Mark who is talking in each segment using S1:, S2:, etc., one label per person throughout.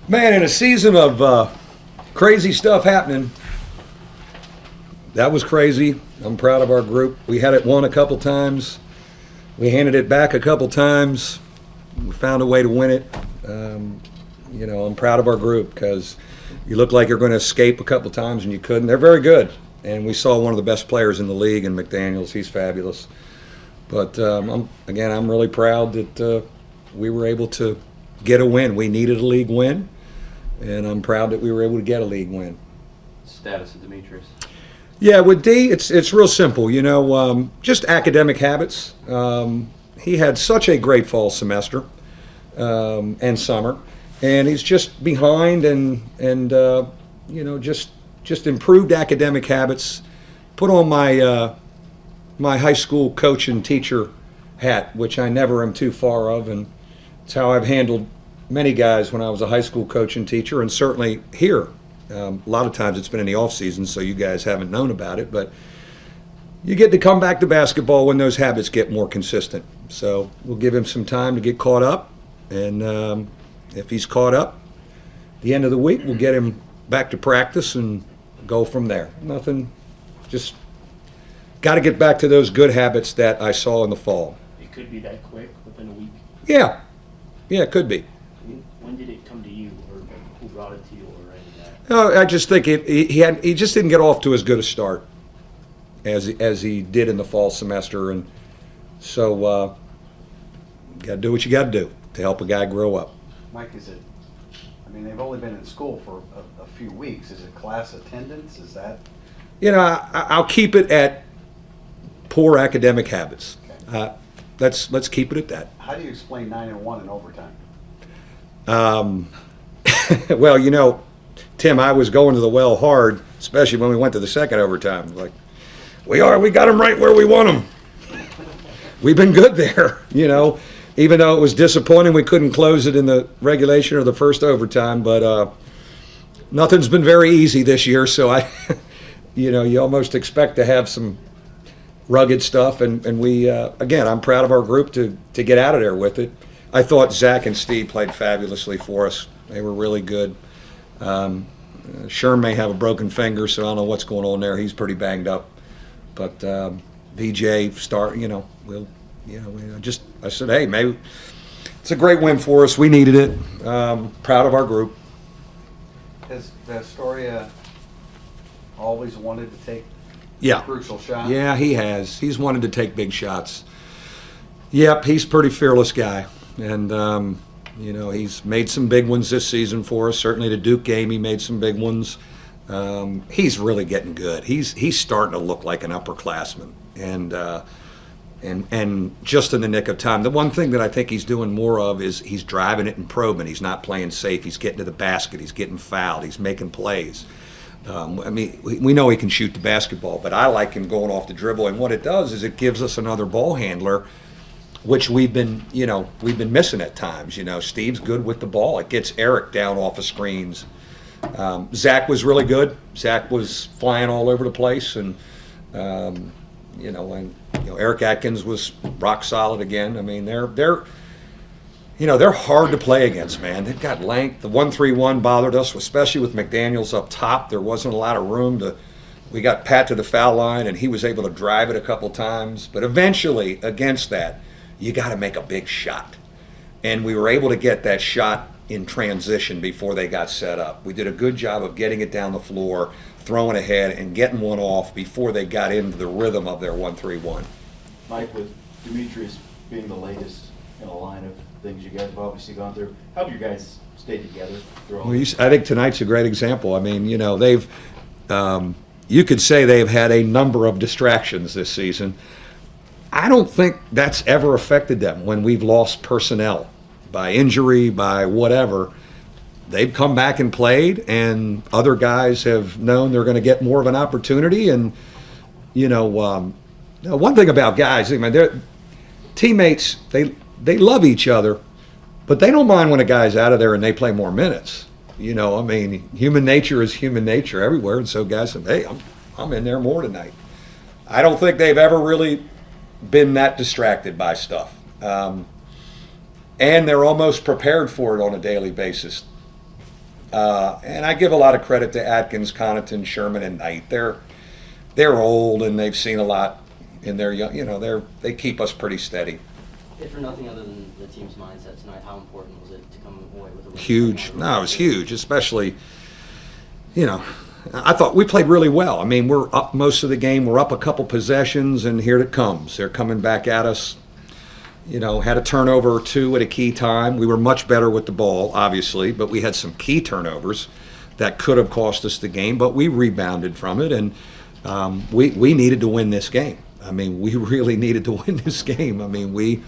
S1: Man, in a season of crazy stuff happening, that was crazy. I'm proud of our group. We had it won a couple times. We handed it back a couple times. We found a way to win it. I'm proud of our group because you looked like you're going to escape a couple times and you couldn't. They're very good. And we saw one of the best players in the league in McDaniels. He's fabulous. But I'm really proud that we were able to get a win. We needed a league win, and I'm proud that we were able to get a league win.
S2: Status of Demetrius?
S1: Yeah, with D, it's real simple. Just academic habits. He had such a great fall semester and summer, and he's just behind and just improved academic habits. Put on my my high school coach and teacher hat, which I never am too far of, and it's how I've handled many guys when I was a high school coach and teacher, and certainly here. A lot of times it's been in the off season, so you guys haven't known about it, but you get to come back to basketball when those habits get more consistent. So we'll give him some time to get caught up, and if he's caught up, the end of the week we'll get him back to practice and go from there. Nothing, just got to get back to those good habits that I saw in the fall.
S3: It could be that quick, within a week?
S1: Yeah, it could be.
S3: When did it come to you, or who brought it to you, or any of that?
S1: No, I just think he just didn't get off to as good a start as he did in the fall semester, and so you got to do what you got to do to help a guy grow up.
S4: Mike, they've only been in school for a few weeks. Is it class attendance? Is that?
S1: I'll keep it at poor academic habits.
S4: Okay.
S1: Let's keep it at that.
S4: How do you explain 9-1 in overtime?
S1: Well, Tim, I was going to the well hard, especially when we went to the second overtime. Like, we got them right where we want them. We've been good there, even though it was disappointing we couldn't close it in the regulation or the first overtime. But nothing's been very easy this year, so you almost expect to have some rugged stuff. And we, again, I'm proud of our group to get out of there with it. I thought Zach and Steve played fabulously for us. They were really good. Sherm may have a broken finger, so I don't know what's going on there. He's pretty banged up. But VJ, I said, hey, maybe it's a great win for us. We needed it. Proud of our group.
S4: Has Astoria always wanted to take
S1: a
S4: crucial shot?
S1: Yeah, he has. He's wanted to take big shots. Yep, he's a pretty fearless guy. And, he's made some big ones this season for us. Certainly the Duke game, he made some big ones. He's really getting good. He's starting to look like an upperclassman. And just in the nick of time. The one thing that I think he's doing more of is he's driving it and probing. He's not playing safe. He's getting to the basket. He's getting fouled. He's making plays. We know he can shoot the basketball, but I like him going off the dribble. And what it does is it gives us another ball handler, which we've been missing at times. Steve's good with the ball. It gets Eric down off of screens. Zach was really good. Zach was flying all over the place, and Eric Atkins was rock solid again. They're hard to play against, man. They've got length. The 1-3-1 bothered us, especially with McDaniels up top. There wasn't a lot of room to. We got Pat to the foul line, and he was able to drive it a couple times. But eventually, against that, you got to make a big shot. And we were able to get that shot in transition before they got set up. We did a good job of getting it down the floor, throwing ahead, and getting one off before they got into the rhythm of their 1-3-1.
S2: Mike, with Demetrius being the latest in a line of things you guys have obviously gone through, how have you guys stayed together through all this?
S1: I think tonight's a great example. They've you could say they've had a number of distractions this season. I don't think that's ever affected them when we've lost personnel by injury, by whatever. They've come back and played, and other guys have known they're going to get more of an opportunity. And, one thing about guys, they're teammates, they love each other, but they don't mind when a guy's out of there and they play more minutes. Human nature is human nature everywhere, and so guys say, hey, I'm in there more tonight. I don't think they've ever really been that distracted by stuff. And they're almost prepared for it on a daily basis. And I give a lot of credit to Atkins, Connaughton, Sherman, and Knight. They're old and they've seen a lot in their young. They keep us pretty steady.
S3: If for nothing other than the team's mindset tonight, how important was it to come away with a win?
S1: Huge. No, it was huge, especially. I thought we played really well. I mean, we're up most of the game. We're up a couple possessions, and here it comes. They're coming back at us. Had a turnover or two at a key time. We were much better with the ball, obviously, but we had some key turnovers that could have cost us the game, but we rebounded from it, and we needed to win this game. I mean, we really needed to win this game. I mean, we'd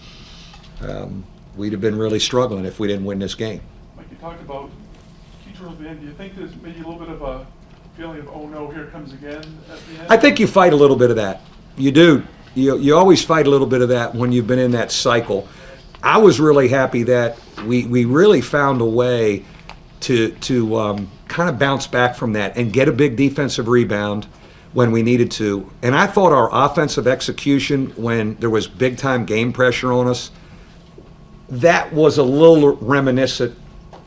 S1: have been really struggling if we didn't win this game.
S5: Like you talked about key turnovers at the end, do you think there's maybe a little bit of a feeling of, oh no, here it comes again at the end?
S1: I think you fight a little bit of that. You do. You always fight a little bit of that when you've been in that cycle. I was really happy that we really found a way to kind of bounce back from that and get a big defensive rebound when we needed to. And I thought our offensive execution, when there was big-time game pressure on us, that was a little reminiscent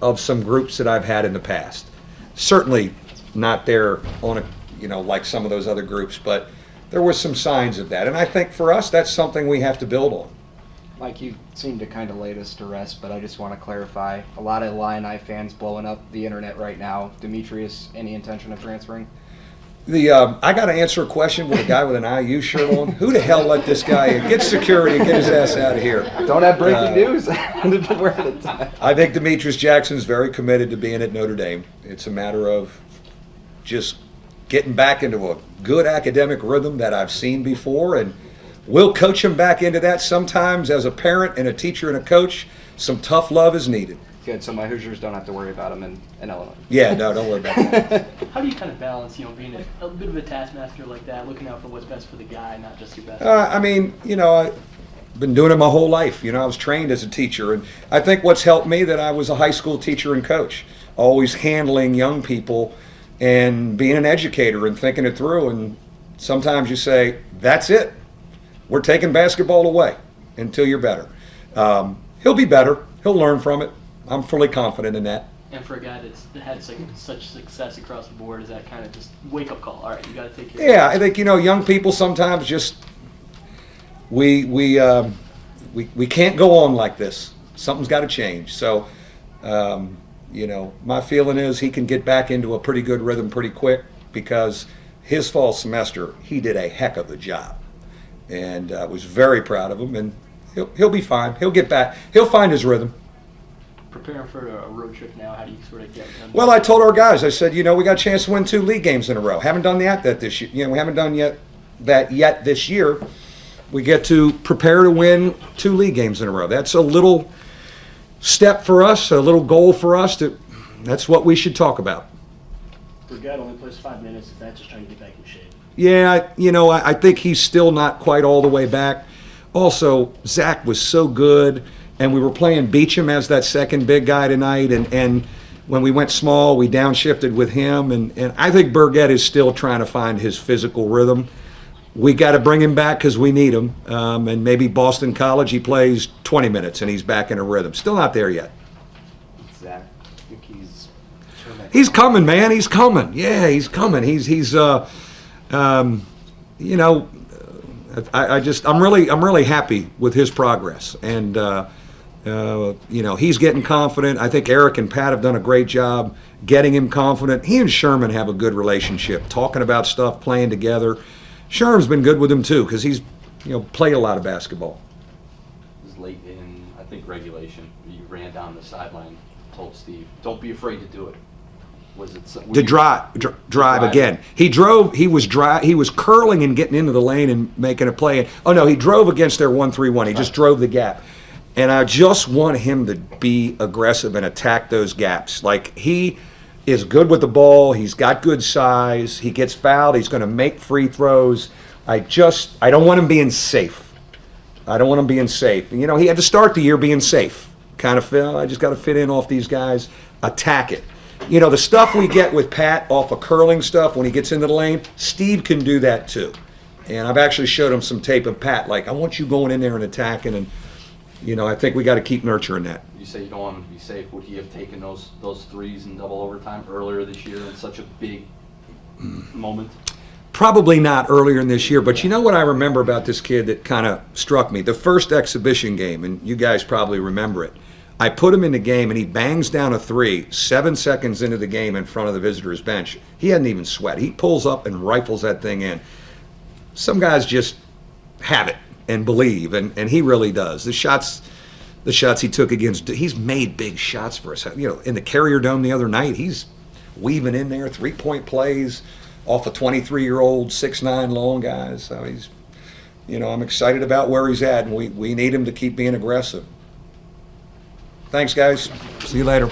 S1: of some groups that I've had in the past. Certainly not there on like some of those other groups, but there were some signs of that. And I think for us, that's something we have to build on.
S6: Mike, you seem to kind of lay this to rest, but I just want to clarify. A lot of Illini fans blowing up the internet right now. Demetrius, any intention of transferring?
S1: I got to answer a question with a guy with an IU shirt on. Who the hell let this guy in? Get security and get his ass out of here.
S6: Don't have breaking news. We're at a time.
S1: I think Demetrius Jackson's very committed to being at Notre Dame. It's a matter of just getting back into a good academic rhythm that I've seen before, and we'll coach him back into that sometimes. As a parent and a teacher and a coach, some tough love is needed.
S6: Good, so my Hoosiers don't have to worry about him in Illinois.
S1: Yeah, no, don't worry about that.
S3: How do you kind of balance, being a bit of a taskmaster like that, looking out for what's best for the guy, not just your best?
S1: I mean, I've been doing it my whole life. I was trained as a teacher, and I think what's helped me that I was a high school teacher and coach, always handling young people and being an educator and thinking it through. And sometimes you say, that's it. We're taking basketball away until you're better. He'll be better. He'll learn from it. I'm fully confident in that.
S3: And for a guy that's had such success across the board, is that kind of just wake-up call? All right, you got to take care of it.
S1: Yeah, I think, young people sometimes just, we can't go on like this. Something's got to change. So, my feeling is he can get back into a pretty good rhythm pretty quick, because his fall semester, he did a heck of a job. And I was very proud of him, and he'll be fine. He'll get back. He'll find his rhythm.
S3: Preparing for a road trip now, how do you sort of get them?
S1: Well, I told our guys, I said, we got a chance to win 2 league games in a row. Haven't done that this year. We haven't done that yet this year. We get to prepare to win 2 league games in a row. That's a little step for us, a little goal for us. That's what we should talk about.
S3: For a guy that only plays 5 minutes, is that just trying to get back in shape?
S1: Yeah, I think he's still not quite all the way back. Also, Zach was so good, and we were playing Beecham as that second big guy tonight, and when we went small, we downshifted with him, and I think Burgett is still trying to find his physical rhythm. We got to bring him back because we need him, and maybe Boston College, he plays 20 minutes, and he's back in a rhythm. Still not there yet.
S6: Zach, I think
S1: He's coming, man. He's coming. Yeah, he's coming. I'm really happy with his progress, and he's getting confident. I think Eric and Pat have done a great job getting him confident. He and Sherman have a good relationship, talking about stuff, playing together. Sherman's been good with him too, because he's played a lot of basketball.
S7: It was late in, I think, regulation. You ran down the sideline, told Steve, "Don't be afraid to do it." Was it
S1: to drive again? He drove. He was curling and getting into the lane and making a play. Oh no, he drove against their 1-3-1. He just drove the gap, and I just want him to be aggressive and attack those gaps. Like, he is good with the ball. He's got good size. He gets fouled. He's going to make free throws. I don't want him being safe. He had to start the year being safe. Kind of feel I just got to fit in off these guys. Attack it. The stuff we get with Pat off of curling stuff when he gets into the lane, Steve can do that too. And I've actually showed him some tape of Pat. Like, I want you going in there and attacking. And, you know, I think we got to keep nurturing that.
S7: You say you don't want him to be safe. Would he have taken those threes in double overtime earlier this year in such a big moment?
S1: Probably not earlier in this year, but you know what I remember about this kid that kind of struck me? The first exhibition game, and you guys probably remember it. I put him in the game, and he bangs down a three 7 seconds into the game in front of the visitors' bench. He hadn't even sweat. He pulls up and rifles that thing in. Some guys just have it and believe, and he really does. The shots he took against, he's made big shots for us. You know, in the Carrier Dome the other night, he's weaving in there, 3-point plays off a 23-year-old, 6'9" long guy. So he's, you know, I'm excited about where he's at, and we need him to keep being aggressive. Thanks, guys. See you later.